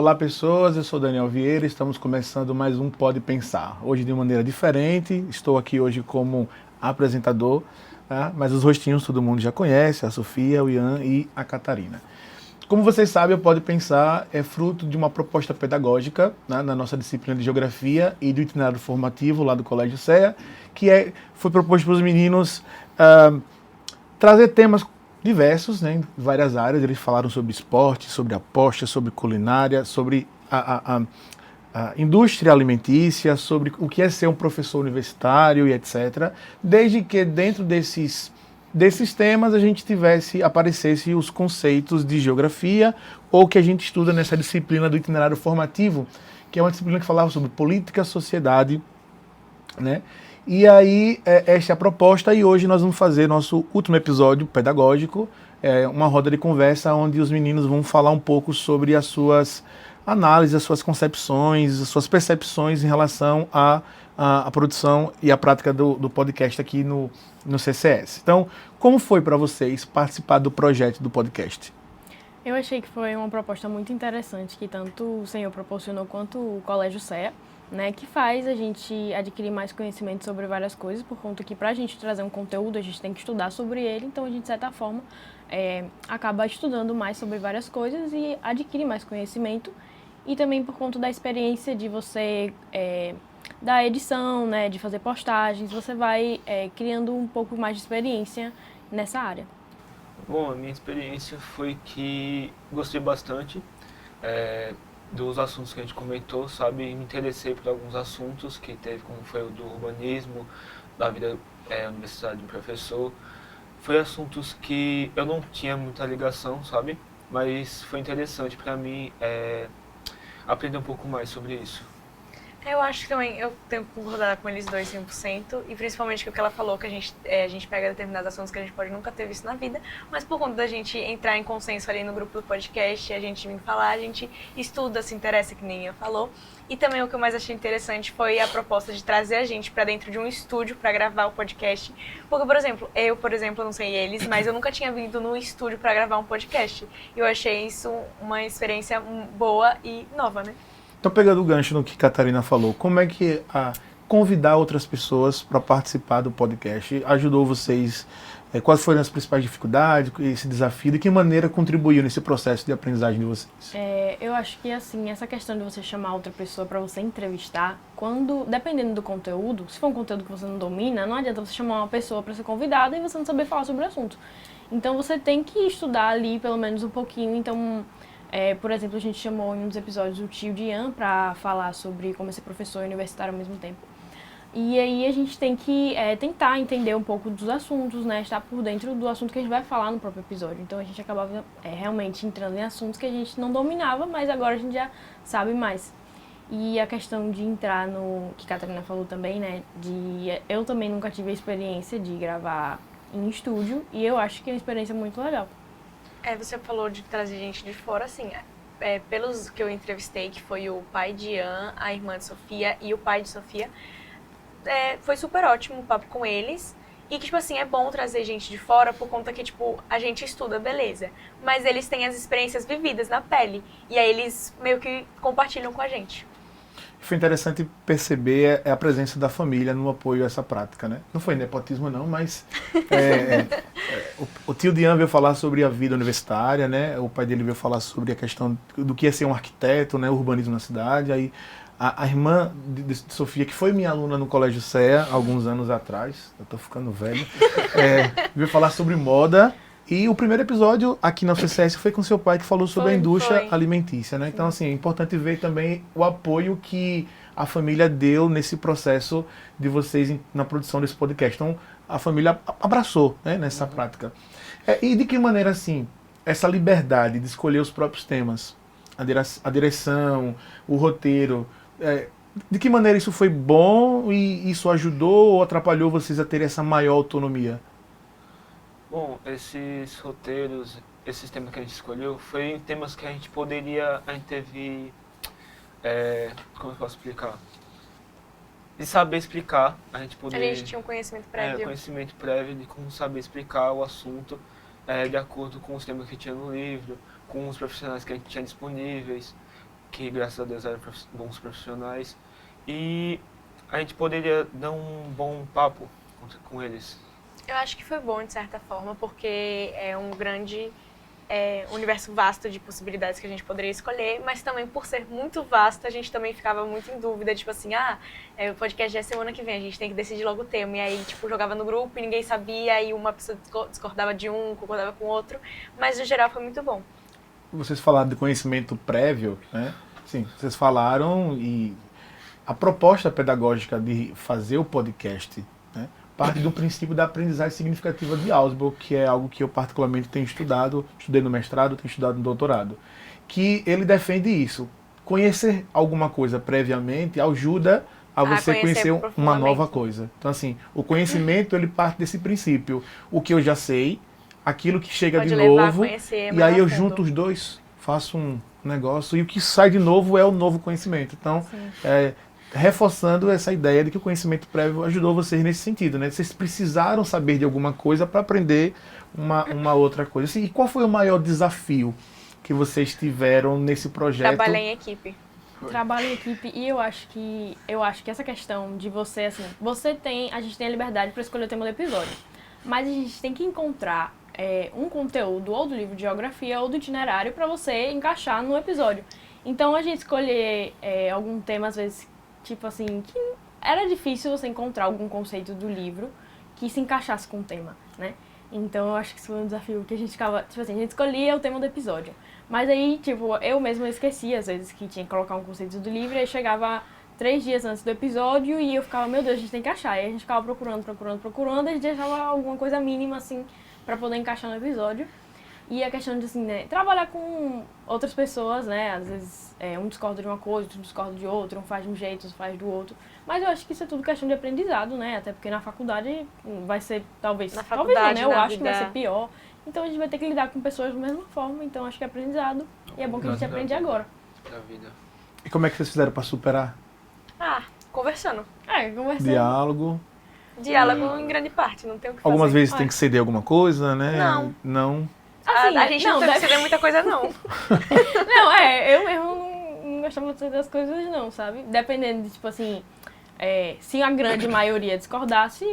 Olá pessoas, eu sou Daniel Vieira, estamos começando mais um Pode Pensar. Hoje de maneira diferente, estou aqui hoje como apresentador, tá? Mas os rostinhos todo mundo já conhece, a Sofia, o Ian e a Catarina. Como vocês sabem, o Pode Pensar é fruto de uma proposta pedagógica, né, na nossa disciplina de Geografia e do itinerário formativo lá do Colégio CEA, que foi proposto para os meninos trazer temas diversos, né, em várias áreas. Eles falaram sobre esporte, sobre aposta, sobre culinária, sobre a indústria alimentícia, sobre o que é ser um professor universitário e etc. Desde que dentro desses temas a gente aparecesse os conceitos de geografia ou que a gente estuda nessa disciplina do itinerário formativo, que é uma disciplina que falava sobre política, sociedade, né? E aí, esta é a proposta, e hoje nós vamos fazer nosso último episódio pedagógico, uma roda de conversa onde os meninos vão falar um pouco sobre as suas análises, as suas concepções, as suas percepções em relação à produção e à prática do podcast aqui no CCS. Então, como foi para vocês participar do projeto do podcast? Eu achei que foi uma proposta muito interessante que tanto o senhor proporcionou quanto o Colégio CEA, né, que faz a gente adquirir mais conhecimento sobre várias coisas, por conta que para a gente trazer um conteúdo a gente tem que estudar sobre ele, então a gente de certa forma acaba estudando mais sobre várias coisas e adquire mais conhecimento, e também por conta da experiência de você da edição, né, de fazer postagens, você vai criando um pouco mais de experiência nessa área. Bom, a minha experiência foi que gostei bastante dos assuntos que a gente comentou, sabe? Me interessei por alguns assuntos que teve, como foi o do urbanismo, da vida universitária de um professor. Foi assuntos que eu não tinha muita ligação, sabe? Mas foi interessante para mim aprender um pouco mais sobre isso. Eu acho que também eu tenho que concordar com eles dois 100%, e principalmente com o que ela falou, que a gente pega determinados assuntos que a gente pode nunca ter visto na vida, mas por conta da gente entrar em consenso ali no grupo do podcast, a gente vir falar, a gente estuda, se interessa, que nem eu falou. E também o que eu mais achei interessante foi a proposta de trazer a gente pra dentro de um estúdio pra gravar o podcast. Porque, por exemplo, não sei eles, mas eu nunca tinha vindo no estúdio pra gravar um podcast. E eu achei isso uma experiência boa e nova, né? Então, pegando o gancho no que a Catarina falou, como é que convidar outras pessoas para participar do podcast ajudou vocês? Quais foram as principais dificuldades, esse desafio? De que maneira contribuiu nesse processo de aprendizagem de vocês? Eu acho que, assim, essa questão de você chamar outra pessoa para você entrevistar, dependendo do conteúdo, se for um conteúdo que você não domina, não adianta você chamar uma pessoa para ser convidada e você não saber falar sobre o assunto. Então, você tem que estudar ali pelo menos um pouquinho. Então, por exemplo, a gente chamou em um dos episódios o tio de Ian para falar sobre como ser professor universitário ao mesmo tempo. E aí a gente tem que tentar entender um pouco dos assuntos, né? Estar por dentro do assunto que a gente vai falar no próprio episódio. Então a gente acabava realmente entrando em assuntos que a gente não dominava, mas agora a gente já sabe mais. E a questão de entrar no que a Catarina falou também, né? Eu também nunca tive a experiência de gravar em estúdio, e eu acho que é uma experiência muito legal. Você falou de trazer gente de fora, assim, pelos que eu entrevistei, que foi o pai de Ian, a irmã de Sofia e o pai de Sofia, foi super ótimo o papo com eles. E que, tipo assim, é bom trazer gente de fora por conta que, tipo, a gente estuda, beleza. Mas eles têm as experiências vividas na pele. E aí eles meio que compartilham com a gente. Foi interessante perceber a presença da família no apoio a essa prática, né? Não foi nepotismo não, mas o tio Dian veio falar sobre a vida universitária, né? O pai dele veio falar sobre a questão do que é ser um arquiteto, né? O urbanismo na cidade. Aí a irmã de Sofia, que foi minha aluna no Colégio CEA alguns anos atrás, eu tô ficando velho, veio falar sobre moda. E o primeiro episódio aqui na CCS foi com seu pai, que falou sobre a indústria alimentícia, né? Então, assim, é importante ver também o apoio que a família deu nesse processo de vocês na produção desse podcast. Então, a família abraçou, né, nessa prática. E de que maneira, assim, essa liberdade de escolher os próprios temas, a direção, o roteiro, de que maneira isso foi bom e isso ajudou ou atrapalhou vocês a ter essa maior autonomia? Bom, esses roteiros, esses temas que a gente escolheu, foi temas que a gente teve, como eu posso explicar? De saber explicar, a gente tinha um conhecimento prévio. Conhecimento prévio de como saber explicar o assunto de acordo com os temas que tinha no livro, com os profissionais que a gente tinha disponíveis. que graças a Deus eram bons profissionais, e a gente poderia dar um bom papo com eles. Eu acho que foi bom, de certa forma, porque é um grande universo vasto de possibilidades que a gente poderia escolher, mas também por ser muito vasto, a gente também ficava muito em dúvida, tipo assim, o podcast já é semana que vem, a gente tem que decidir logo o tema, e aí, tipo, jogava no grupo e ninguém sabia, aí uma pessoa discordava de um, concordava com o outro, mas no geral foi muito bom. Vocês falaram de conhecimento prévio, né? Sim, vocês falaram e a proposta pedagógica de fazer o podcast, né, parte do princípio da aprendizagem significativa de Ausubel, que é algo que eu particularmente tenho estudado, estudei no mestrado, tenho estudado no doutorado, que ele defende isso. Conhecer alguma coisa previamente ajuda a você conhecer uma nova coisa. Então, assim, o conhecimento, ele parte desse princípio. O que eu já sei, aquilo que chega pode de levar novo, a conhecer e aí eu mais a fundo. junto os dois, faço um negócio, e o que sai de novo é o novo conhecimento. Então, reforçando essa ideia de que o conhecimento prévio ajudou vocês nesse sentido, né? Vocês precisaram saber de alguma coisa para aprender uma outra coisa. Assim, e qual foi o maior desafio que vocês tiveram nesse projeto? Trabalhar em equipe. Trabalho em equipe, e eu acho que essa questão de você, assim, a gente tem a liberdade para escolher o tema do episódio, mas a gente tem que encontrar um conteúdo ou do livro de geografia ou do itinerário para você encaixar no episódio. Então a gente escolher algum tema, às vezes, tipo assim, que era difícil você encontrar algum conceito do livro que se encaixasse com o tema, né? Então eu acho que isso foi um desafio que a gente ficava, tipo assim, a gente escolhia o tema do episódio. Mas aí, tipo, eu mesma esquecia, às vezes, que tinha que colocar um conceito do livro, e aí chegava 3 dias antes do episódio e eu ficava, meu Deus, a gente tem que achar. E a gente ficava procurando, e a gente deixava alguma coisa mínima, assim, pra poder encaixar no episódio. E a questão de, assim, né, trabalhar com outras pessoas, né, às vezes um discorda de uma coisa, outro discorda de outra, um faz de um jeito, outro faz do outro. Mas eu acho que isso é tudo questão de aprendizado, né, até porque na faculdade vai ser, talvez não, né, eu acho que vai ser pior. Então a gente vai ter que lidar com pessoas da mesma forma, então acho que é aprendizado e é bom que a gente aprende agora. Da vida. E como é que vocês fizeram para superar? Conversando. Conversando. Diálogo em grande parte, não tem o que fazer. Algumas vezes tem que ceder alguma coisa, né? Não. Assim, a gente não teve que ceder muita coisa, não. Não, eu mesmo não gostava de ceder as coisas, não, sabe? Dependendo de, tipo assim, se a grande maioria discordasse,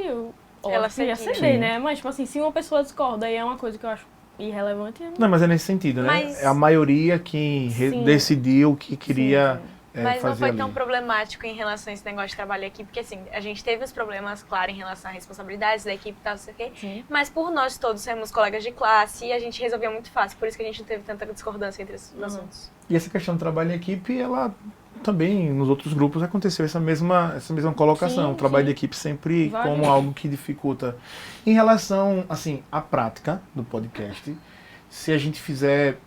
ela ia ceder, né? Mas, tipo assim, se uma pessoa discorda e é uma coisa que eu acho irrelevante... Não, mas é nesse sentido, né? É a maioria que decidiu que queria... Mas não foi tão problemático em relação a esse negócio de trabalho aqui, porque assim, a gente teve os problemas, claro, em relação a responsabilidades da equipe e tal, não sei o quê, mas por nós todos sermos colegas de classe, a gente resolvia muito fácil, por isso que a gente não teve tanta discordância entre os assuntos. E essa questão do trabalho em equipe, ela também, nos outros grupos, aconteceu essa mesma colocação, o trabalho de equipe sempre como algo que dificulta. Em relação, assim, à prática do podcast, se a gente fizer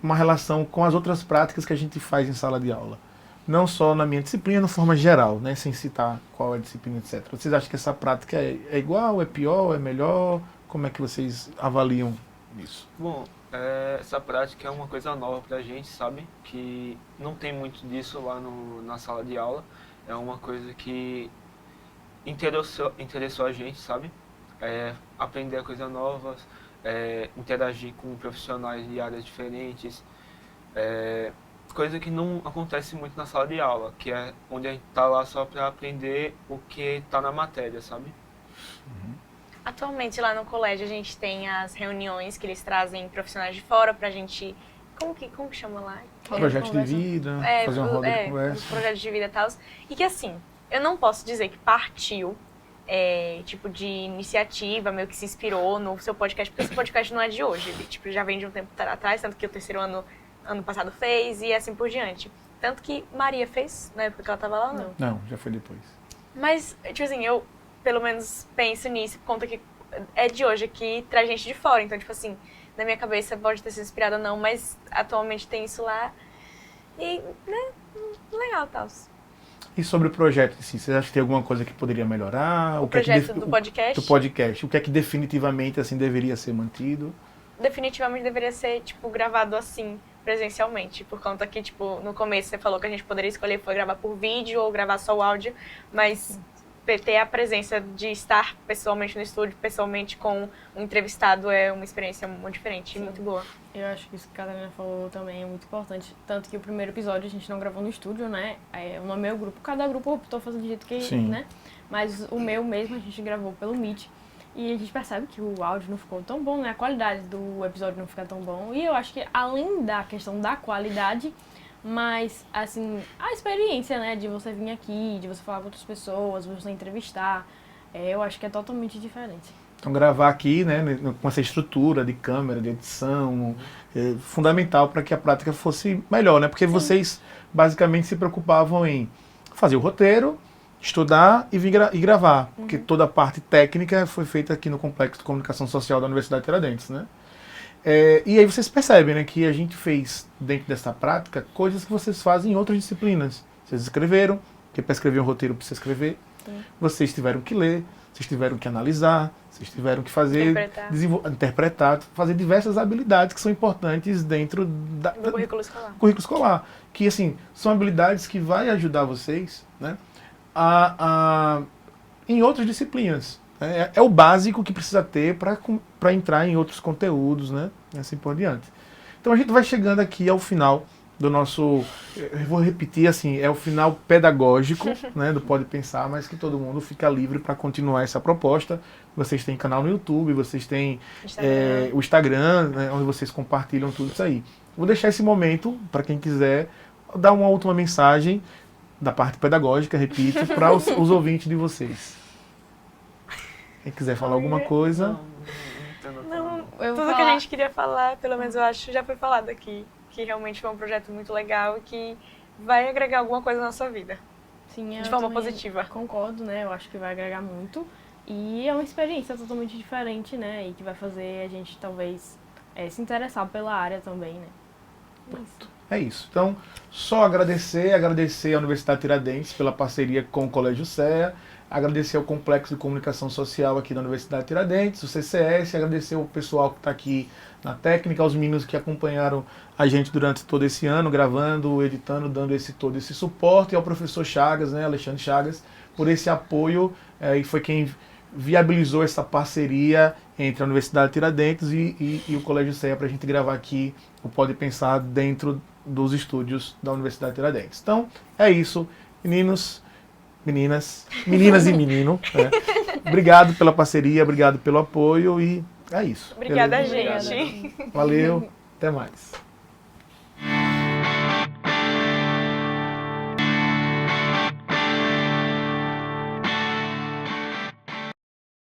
uma relação com as outras práticas que a gente faz em sala de aula. Não só na minha disciplina, de forma geral, né? Sem citar qual é a disciplina, etc. Vocês acham que essa prática é igual, é pior, é melhor? Como é que vocês avaliam isso? Bom, essa prática é uma coisa nova pra gente, sabe? Que não tem muito disso lá na sala de aula. É uma coisa que interessou a gente, sabe? Aprender coisas novas, interagir com profissionais de áreas diferentes, coisa que não acontece muito na sala de aula, que é onde a gente está lá só para aprender o que está na matéria, sabe? Atualmente lá no colégio a gente tem as reuniões que eles trazem profissionais de fora pra gente... Como que chama lá? Projeto de vida, fazer uma roda de conversa. Projeto de vida e tal. E que assim, eu não posso dizer que partiu tipo de iniciativa, meio que se inspirou no seu podcast, porque esse podcast não é de hoje, ele tipo, já vem de um tempo atrás, tanto que o terceiro ano passado fez e assim por diante. Tanto que Maria fez, na época que ela tava lá, não? Não, já foi depois. Mas, tipo assim, eu pelo menos penso nisso, por conta que é de hoje aqui, traz gente de fora, então tipo assim, na minha cabeça pode ter sido inspirada ou não, mas atualmente tem isso lá e, né, legal, tal. E sobre o projeto, assim, vocês acham que tem alguma coisa que poderia melhorar? O projeto do podcast? Do podcast. O que é que definitivamente, assim, deveria ser mantido? Definitivamente deveria ser, tipo, gravado assim, presencialmente. Por conta que, tipo, no começo você falou que a gente poderia escolher foi gravar por vídeo ou gravar só o áudio, mas ter a presença de estar pessoalmente no estúdio, pessoalmente com um entrevistado, é uma experiência muito diferente e muito boa. Eu acho que isso que a Catarina falou também é muito importante. Tanto que o primeiro episódio a gente não gravou no estúdio, né? O nome é o grupo. Cada grupo optou fazer do jeito que, Sim. né? Mas o meu mesmo a gente gravou pelo Meet. E a gente percebe que o áudio não ficou tão bom, né? A qualidade do episódio não fica tão bom. E eu acho que além da questão da qualidade, mas, assim, a experiência, né? De você vir aqui, de você falar com outras pessoas, de você entrevistar, eu acho que é totalmente diferente. Então gravar aqui, né, com essa estrutura de câmera, de edição, é fundamental para que a prática fosse melhor, né? Porque vocês basicamente se preocupavam em fazer o roteiro, estudar e gravar, porque toda a parte técnica foi feita aqui no Complexo de Comunicação Social da Universidade Tiradentes, né? E aí vocês percebem, né, que a gente fez dentro dessa prática coisas que vocês fazem em outras disciplinas. Vocês escreveram, porque para escrever um roteiro precisa escrever. Sim. Vocês tiveram que ler, vocês tiveram que analisar, vocês tiveram que fazer, interpretar, fazer diversas habilidades que são importantes dentro do currículo escolar. Currículo escolar. Que, assim, são habilidades que vai ajudar vocês, né, em outras disciplinas. É o básico que precisa ter para entrar em outros conteúdos, né, e assim por diante. Então a gente vai chegando aqui ao final do nosso, eu vou repetir assim, é o final pedagógico, né, do Pode Pensar, mas que todo mundo fica livre para continuar essa proposta. Vocês têm canal no YouTube, vocês têm o Instagram, né, onde vocês compartilham tudo isso aí. Vou deixar esse momento para quem quiser dar uma última mensagem da parte pedagógica, repito, para os ouvintes de vocês. Quem quiser falar alguma coisa. Não, tudo que a gente queria falar, pelo menos eu acho, já foi falado aqui. Que realmente foi um projeto muito legal e que vai agregar alguma coisa na sua vida. Sim, de forma positiva. Concordo, né? Eu acho que vai agregar muito. E é uma experiência totalmente diferente, né? E que vai fazer a gente, talvez, se interessar pela área também, né? Pronto. É isso. Então, só agradecer à Universidade Tiradentes pela parceria com o Colégio CEA, agradecer ao Complexo de Comunicação Social aqui da Universidade Tiradentes, o CCS, agradecer ao pessoal que está aqui na técnica, aos meninos que acompanharam a gente durante todo esse ano, gravando, editando, dando todo esse suporte, e ao professor Chagas, né, Alexandre Chagas, por esse apoio, e foi quem viabilizou essa parceria entre a Universidade Tiradentes e o Colégio CEA para a gente gravar aqui o Pode Pensar dentro dos estúdios da Universidade Tiradentes. Então, é isso, meninos, meninas e menino. Obrigado pela parceria, obrigado pelo apoio e é isso. Obrigada, beleza? gente. Valeu, até mais.